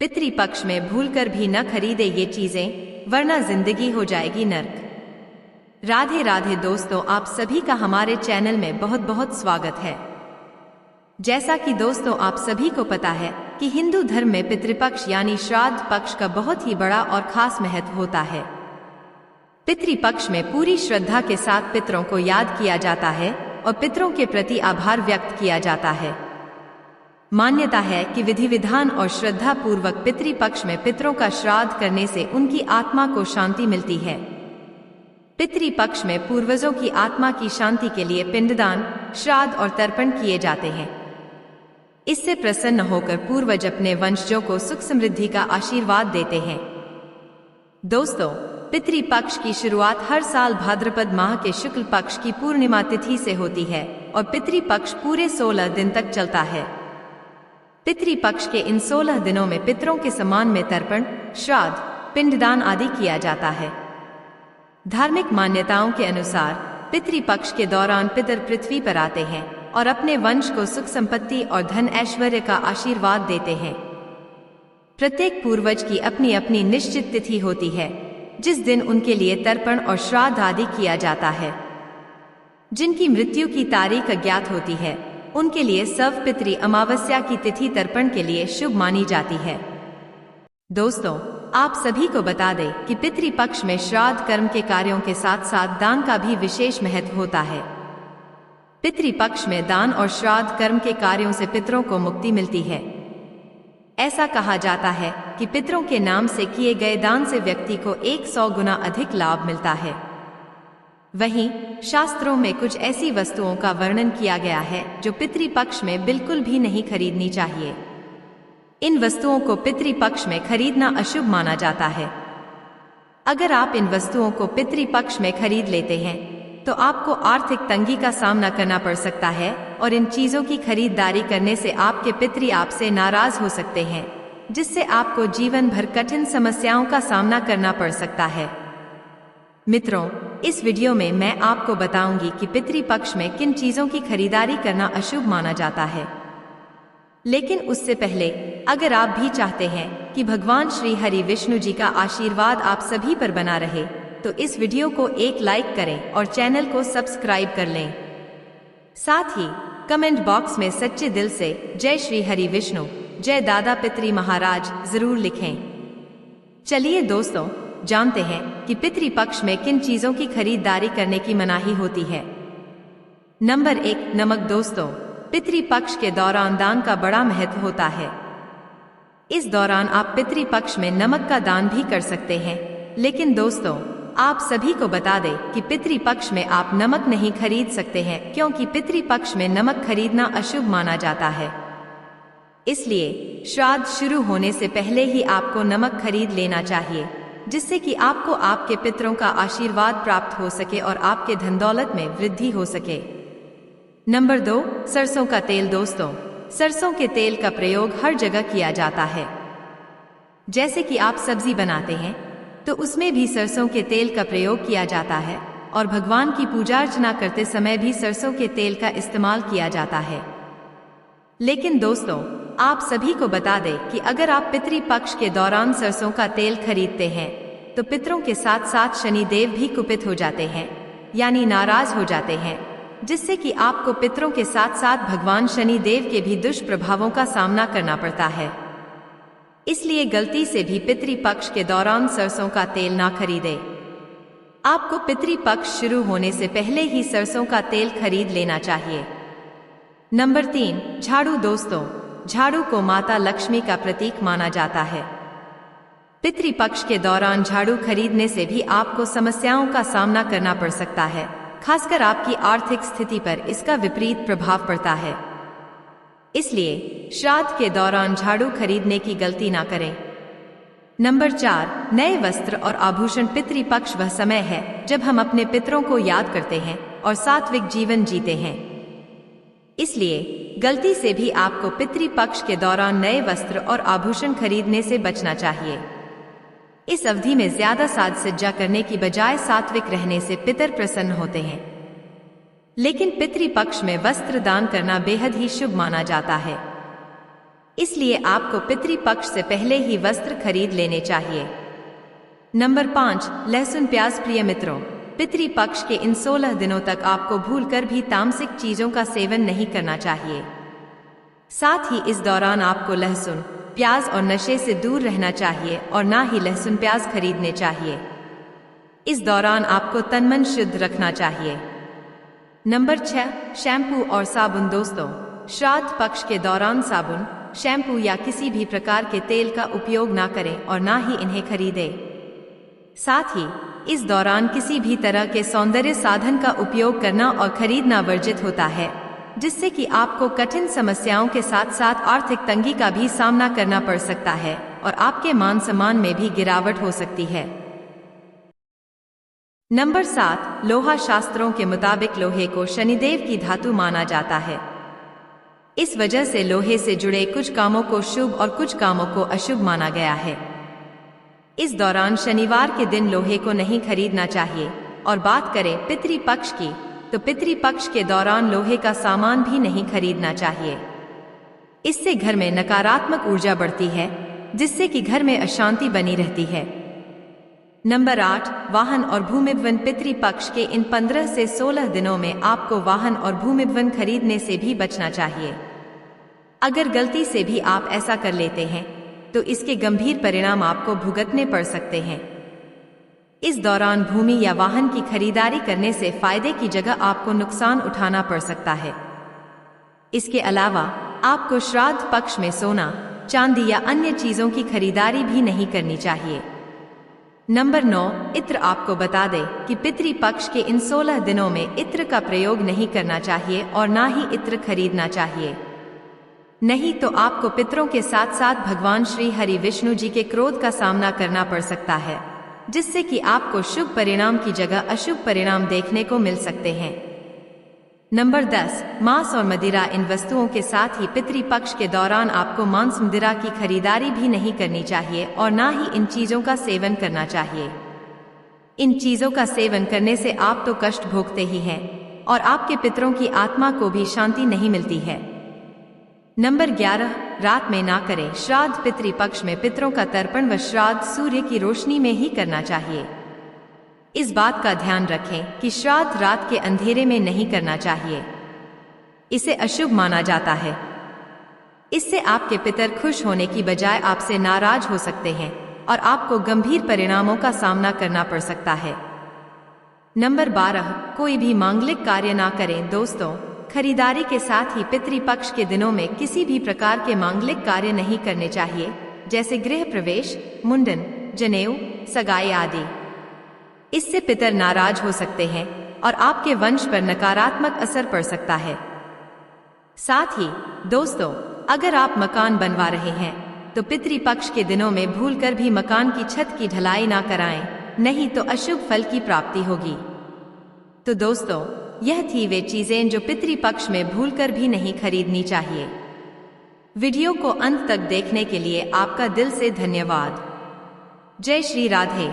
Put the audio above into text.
पितृपक्ष में भूलकर भी न खरीदे ये चीजें, वरना जिंदगी हो जाएगी नर्क। राधे राधे दोस्तों, आप सभी का हमारे चैनल में बहुत बहुत स्वागत है। जैसा कि दोस्तों आप सभी को पता है कि हिंदू धर्म में पितृपक्ष यानी श्राद्ध पक्ष का बहुत ही बड़ा और खास महत्व होता है। पितृपक्ष में पूरी श्रद्धा के साथ पितरों को याद किया जाता है और पितरों के प्रति आभार व्यक्त किया जाता है। मान्यता है कि विधि विधान और श्रद्धा पूर्वक पितृपक्ष में पितरों का श्राद्ध करने से उनकी आत्मा को शांति मिलती है। पितृपक्ष में पूर्वजों की आत्मा की शांति के लिए पिंडदान, श्राद्ध और तर्पण किए जाते हैं। इससे प्रसन्न होकर पूर्वज अपने वंशजों को सुख समृद्धि का आशीर्वाद देते हैं। दोस्तों, पितृपक्ष की शुरुआत हर साल भाद्रपद माह के शुक्ल पक्ष की पूर्णिमा तिथि से होती है और पितृपक्ष पूरे 16 दिन तक चलता है। पितृपक्ष के इन 16 दिनों में पितरों के सम्मान में तर्पण, श्राद्ध, पिंडदान आदि किया जाता है। धार्मिक मान्यताओं के अनुसार पितृपक्ष के दौरान पितर पृथ्वी पर आते हैं और अपने वंश को सुख संपत्ति और धन ऐश्वर्य का आशीर्वाद देते हैं। प्रत्येक पूर्वज की अपनी अपनी निश्चित तिथि होती है जिस दिन उनके लिए तर्पण और श्राद्ध आदि किया जाता है। जिनकी मृत्यु की तारीख अज्ञात होती है उनके लिए सव पितृ अमावस्या की तिथि तर्पण के लिए शुभ मानी जाती है। दोस्तों, आप सभी को बता दें कि पितृपक्ष में श्राद्ध कर्म के कार्यों के साथ साथ दान का भी विशेष महत्व होता है। पितृपक्ष में दान और श्राद्ध कर्म के कार्यों से पितरों को मुक्ति मिलती है। ऐसा कहा जाता है कि पितरों के नाम से किए गए दान से व्यक्ति को 100 गुना अधिक लाभ मिलता है। वहीं शास्त्रों में कुछ ऐसी वस्तुओं का वर्णन किया गया है जो पितृपक्ष में बिल्कुल भी नहीं खरीदनी चाहिए। इन वस्तुओं को पितृपक्ष में खरीदना अशुभ माना जाता है। अगर आप इन वस्तुओं को पितृपक्ष में खरीद लेते हैं तो आपको आर्थिक तंगी का सामना करना पड़ सकता है और इन चीजों की खरीदारी करने से आपके पितृ आपसे नाराज हो सकते हैं, जिससे आपको जीवन भर कठिन समस्याओं का सामना करना पड़ सकता है। मित्रों, इस वीडियो में मैं आपको बताऊंगी कि पितृपक्ष में किन चीजों की खरीदारी करना अशुभ माना जाता है। लेकिन उससे पहले अगर आप भी चाहते हैं कि भगवान श्री हरि विष्णु जी का आशीर्वाद आप सभी पर बना रहे तो इस वीडियो को एक लाइक करें और चैनल को सब्सक्राइब कर लें। साथ ही कमेंट बॉक्स में सच्चे दिल से जय श्री हरि विष्णु, जय दादा पितृ महाराज जरूर लिखें। चलिए दोस्तों, जानते हैं कि पितृपक्ष में किन चीजों की खरीदारी करने की मनाही होती है। नंबर 1, नमक। दोस्तों, पितृपक्ष के दौरान दान का बड़ा महत्व होता है। इस दौरान आप पितृपक्ष में नमक का दान भी कर सकते हैं। लेकिन दोस्तों, आप सभी को बता दें कि पितृपक्ष में आप नमक नहीं खरीद सकते हैं, क्योंकि पितृपक्ष में नमक खरीदना अशुभ माना जाता है। इसलिए श्राद्ध शुरू होने से पहले ही आपको नमक खरीद लेना चाहिए, जिससे कि आपको आपके पितरों का आशीर्वाद प्राप्त हो सके और आपके धन दौलत में वृद्धि हो सके। नंबर 2, सरसों का तेल। दोस्तों, सरसों के तेल का प्रयोग हर जगह किया जाता है। जैसे कि आप सब्जी बनाते हैं तो उसमें भी सरसों के तेल का प्रयोग किया जाता है और भगवान की पूजा अर्चना करते समय भी सरसों के तेल का इस्तेमाल किया जाता है। लेकिन दोस्तों, आप सभी को बता दें कि अगर आप पितृपक्ष के दौरान सरसों का तेल खरीदते हैं तो पितरों के साथ साथ शनिदेव भी कुपित हो जाते हैं, यानी नाराज हो जाते हैं, जिससे कि आपको पितरों के साथ साथ भगवान शनिदेव के भी दुष्प्रभावों का सामना करना पड़ता है। इसलिए गलती से भी पितृपक्ष के दौरान सरसों का तेल ना खरीदें। आपको पितृपक्ष शुरू होने से पहले ही सरसों का तेल खरीद लेना चाहिए। नंबर 3, झाड़ू। दोस्तों, झाड़ू को माता लक्ष्मी का प्रतीक माना जाता है। पितृपक्ष के दौरान झाड़ू खरीदने से भी आपको समस्याओं का सामना करना पड़ सकता है। खासकर आपकी आर्थिक स्थिति पर इसका विपरीत प्रभाव पड़ता है। इसलिए श्राद्ध के दौरान झाड़ू खरीदने की गलती ना करें। नंबर 4, नए वस्त्र और आभूषण। पितृपक्ष वह समय है जब हम अपने पितरों को याद करते हैं और सात्विक जीवन जीते हैं। इसलिए गलती से भी आपको पितृपक्ष के दौरान नए वस्त्र और आभूषण खरीदने से बचना चाहिए। इस अवधि में ज्यादा साज सज्जा करने की बजाय सात्विक रहने से पितर प्रसन्न होते हैं। लेकिन पितृपक्ष में वस्त्र दान करना बेहद ही शुभ माना जाता है। इसलिए आपको पितृपक्ष से पहले ही वस्त्र खरीद लेने चाहिए। नंबर 5, लहसुन प्याज। प्रिय मित्रों, पितृपक्ष के इन 16 दिनों तक आपको भूलकर भी तामसिक चीजों का सेवन नहीं करना चाहिए। साथ ही इस दौरान आपको लहसुन प्याज और नशे से दूर रहना चाहिए और ना ही लहसुन प्याज खरीदने चाहिए। इस दौरान आपको तन मन शुद्ध रखना चाहिए। नंबर 6, शैम्पू और साबुन। दोस्तों, श्राद्ध पक्ष के दौरान साबुन, शैम्पू या किसी भी प्रकार के तेल का उपयोग ना करें और ना ही इन्हें खरीदें। साथ ही इस दौरान किसी भी तरह के सौंदर्य साधन का उपयोग करना और खरीदना वर्जित होता है, जिससे कि आपको कठिन समस्याओं के साथ साथ आर्थिक तंगी का भी सामना करना पड़ सकता है और आपके मान सम्मान में भी गिरावट हो सकती है। नंबर 7, लोहा। शास्त्रों के मुताबिक लोहे को शनिदेव की धातु माना जाता है। इस वजह से लोहे से जुड़े कुछ कामों को शुभ और कुछ कामों को अशुभ माना गया है। इस दौरान शनिवार के दिन लोहे को नहीं खरीदना चाहिए। और बात करें पितृपक्ष की, तो पितृपक्ष के दौरान लोहे का सामान भी नहीं खरीदना चाहिए। इससे घर में नकारात्मक ऊर्जा बढ़ती है, जिससे कि घर में अशांति बनी रहती है। नंबर 8, वाहन और भूमिभवन। पितृपक्ष के इन 15 से 16 दिनों में आपको वाहन और भूमिभवन खरीदने से भी बचना चाहिए। अगर गलती से भी आप ऐसा कर लेते हैं तो इसके गंभीर परिणाम आपको भुगतने पड़ सकते हैं। इस दौरान भूमि या वाहन की खरीदारी करने से फायदे की जगह आपको नुकसान उठाना पड़ सकता है। इसके अलावा आपको श्राद्ध पक्ष में सोना, चांदी या अन्य चीजों की खरीदारी भी नहीं करनी चाहिए। नंबर 9, इत्र। आपको बता दें कि पितृपक्ष के इन 16 दिनों में इत्र का प्रयोग नहीं करना चाहिए और ना ही इत्र खरीदना चाहिए। नहीं तो आपको पितरों के साथ साथ भगवान श्री हरि विष्णु जी के क्रोध का सामना करना पड़ सकता है, जिससे कि आपको शुभ परिणाम की जगह अशुभ परिणाम देखने को मिल सकते हैं। नंबर 10, मांस और मदिरा। इन वस्तुओं के साथ ही पितृपक्ष के दौरान आपको मांस मदिरा की खरीदारी भी नहीं करनी चाहिए और ना ही इन चीजों का सेवन करना चाहिए। इन चीजों का सेवन करने से आप तो कष्ट भोगते ही हैं और आपके पितरों की आत्मा को भी शांति नहीं मिलती है। नंबर 11, रात में ना करें। श्राद्ध पितृपक्ष में पितरों का तर्पण व श्राद्ध सूर्य की रोशनी में ही करना चाहिए। इस बात का ध्यान रखें कि श्राद्ध रात के अंधेरे में नहीं करना चाहिए। इसे अशुभ माना जाता है। इससे आपके पितर खुश होने की बजाय आपसे नाराज हो सकते हैं और आपको गंभीर परिणामों का सामना करना पड़ सकता है। नंबर 12, कोई भी मांगलिक कार्य ना करें। दोस्तों, खरीदारी के साथ ही पितृपक्ष के दिनों में किसी भी प्रकार के मांगलिक कार्य नहीं करने चाहिए, जैसे गृह प्रवेश, मुंडन, जनेऊ, सगाई आदि। इससे पितर नाराज हो सकते हैं और आपके वंश पर नकारात्मक असर पड़ सकता है। साथ ही दोस्तों, अगर आप मकान बनवा रहे हैं तो पितृपक्ष के दिनों में भूलकर भी मकान की छत की ढलाई ना कराएं, नहीं तो अशुभ फल की प्राप्ति होगी। तो दोस्तों, यह थी वे चीजें जो पितृपक्ष में भूलकर भी नहीं खरीदनी चाहिए। वीडियो को अंत तक देखने के लिए आपका दिल से धन्यवाद। जय श्री राधे।